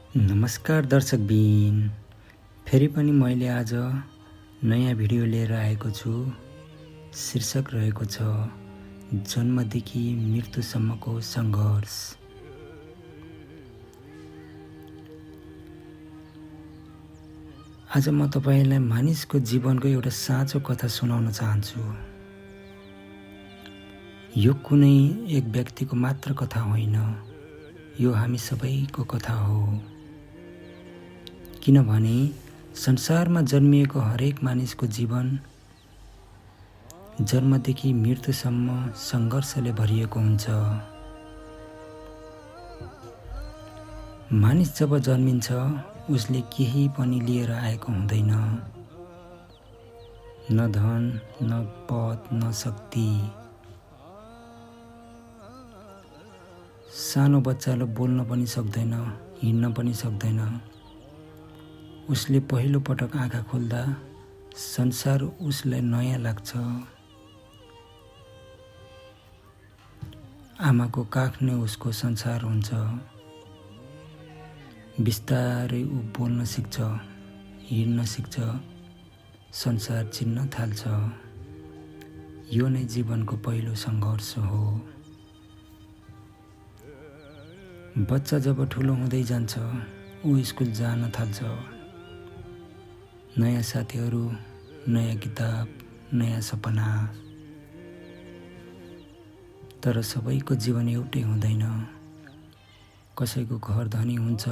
नमस्कार दर्शकबिन, फेरि पनि मैले आज नयाँ भिडियो लिएर आएको छु। शीर्षक रहेको छ जन्मदेखि मृत्युसम्मको सङ्घर्ष। आज म तपाईलाई मानिसको जीवनको एउटा साँचो कथा सुनाउन चाहन्छु। यो कुनै एक व्यक्तिको मात्र कथा होइन, यो हामी सबैको कथा हो। किनभने संसारमा जन्मिएको हरेक मानिसको जीवन जन्मदेखि मृत्युसम्म सङ्घर्षले भरिएको हुन्छ। मानिस जब जन्मिन्छ उसले केही पनि लिएर आएको हुँदैन, न धन, न पद, न शक्ति। सानो बच्चाले बोल्न पनि सक्दैन, हिँड्न पनि सक्दैन। उसले पहिलो पटक आँखा खोल्दा संसार उसलाई नयाँ लाग्छ। आमाको काख नै उसको संसार हुन्छ। बिस्तारै ऊ बोल्न सिक्छ, हिँड्न सिक्छ, संसार चिन्न थाल्छ। यो नै जीवनको पहिलो सङ्घर्ष हो। बच्चा जब ठुलो हुँदै जान्छ ऊ स्कुल जान थाल्छ। नयाँ साथीहरू, नयाँ किताब, नयाँ सपना। तर सबैको जीवन एउटै हुँदैन। कसैको घर धनी हुन्छ,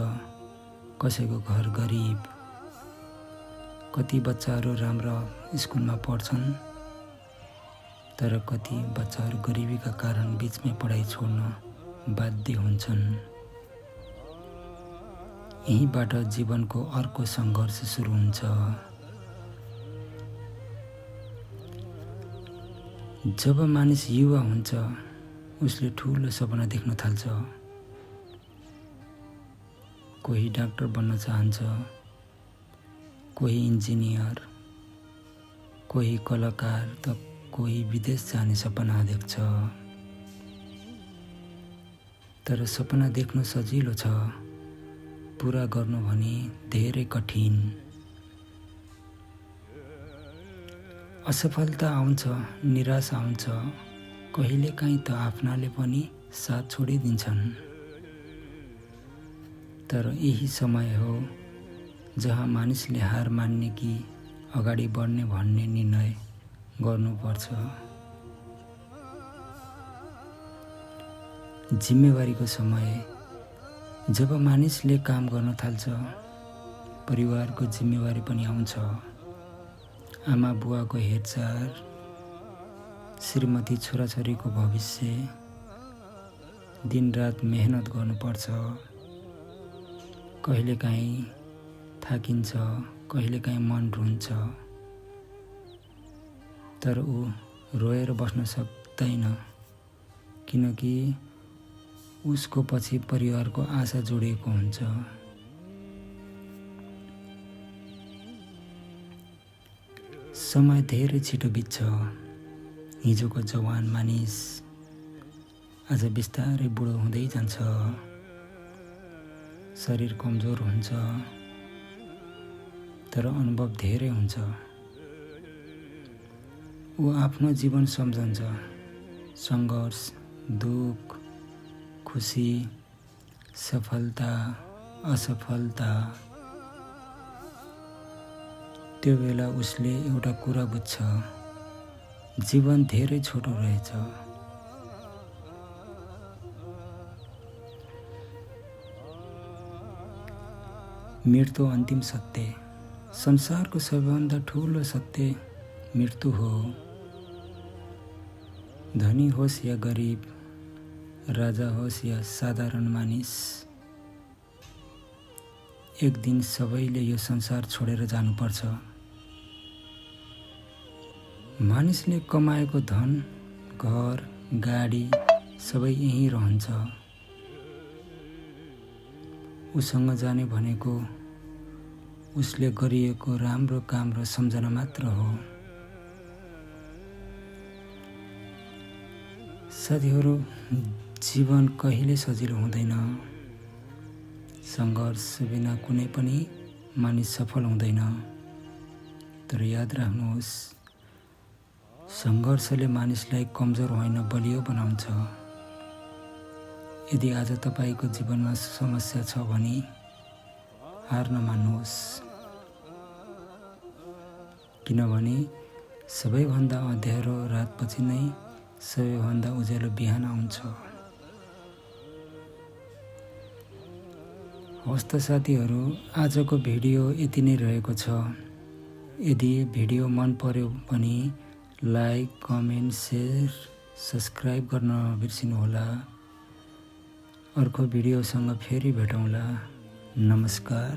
कसैको घर गरिब। कति बच्चाहरू राम्रो स्कुलमा पढ्छन्, तर कति बच्चाहरू गरिबीका कारण बिचमै पढाइ छोड्न बाध्य हुन्छन्। यहीँबाट जीवनको अर्को सङ्घर्ष सुरु हुन्छ। जब मानिस युवा हुन्छ उसले ठुलो सपना देख्न थाल्छ। कोही डाक्टर बन्न चाहन्छ, कोही इन्जिनियर, कोही कलाकार, त कोही विदेश जाने सपना देख्छ। तर सपना देख्नु सजिलो छ, पुरा गर्नु भने धेरै कठिन। असफलता आउँछ, निराशा आउँछ, कहिलेकाहीँ त आफ्नाले पनि साथ छोडिदिन्छन्। तर यही समय हो जहाँ मानिसले हार मान्ने कि अगाडि बढ्ने भन्ने निर्णय गर्नुपर्छ। जिम्मेवारीको समय, जब मानिसले काम गर्न थाल्छ परिवारको जिम्मेवारी पनि आउँछ। आमा बुवाको हेरचाह, श्रीमती छोराछोरीको भविष्य, दिनरात मेहनत गर्नुपर्छ। कहिलेकाहीँ थाकिन्छ, कहिलेकाहीँ मन रुन्छ, तर ऊ रोएर बस्न सक्दैन, किनकि उसको पछि परिवारको आशा जोडिएको हुन्छ। समय धेरै छिटो बित्छ। हिजोको जवान मानिस आज बिस्तारै बुढो हुँदै जान्छ। शरीर कमजोर हुन्छ, तर अनुभव धेरै हुन्छ। ऊ आफ्नो जीवन सम्झन्छ, सङ्घर्ष, दुःख, खुसी, सफलता, असफलता। त्यो बेला उसले एउटा कुरा बुझ्छ, जीवन धेरै छोटो रहेछ। मृत्यु अन्तिम सत्य। संसारको सबैभन्दा ठुलो सत्य मृत्यु हो। धनी होस् या गरिब, राजा होस् या साधारण मानिस, एक दिन सबैले यो संसार छोडेर जानुपर्छ। मानिसले कमाएको धन, घर, गाडी सबै यहीँ रहन्छ। उसँग जाने भनेको उसले गरिएको राम्रो काम र सम्झना मात्र हो। साथीहरू, जीवन कहिले सजिलो हुँदैन। सङ्घर्ष बिना कुनै पनि मानिस सफल हुँदैन। तर याद राख्नुहोस्, सङ्घर्षले मानिसलाई कमजोर होइन बलियो बनाउँछ। यदि आज तपाईँको जीवनमा समस्या छ भने हार नमान्नुहोस्, किनभने सबैभन्दा अँध्यारो रातपछि नै सबैभन्दा उज्यालो बिहान आउँछ। हवस् त साथीहरू, आजको भिडियो यति नै रहेको छ। यदि भिडियो मन पर्यो भने लाइक, कमेन्ट, सेयर, सब्सक्राइब गर्न नबिर्सिनुहोला। अर्को भिडियोसँग फेरि भेटौँला। नमस्कार।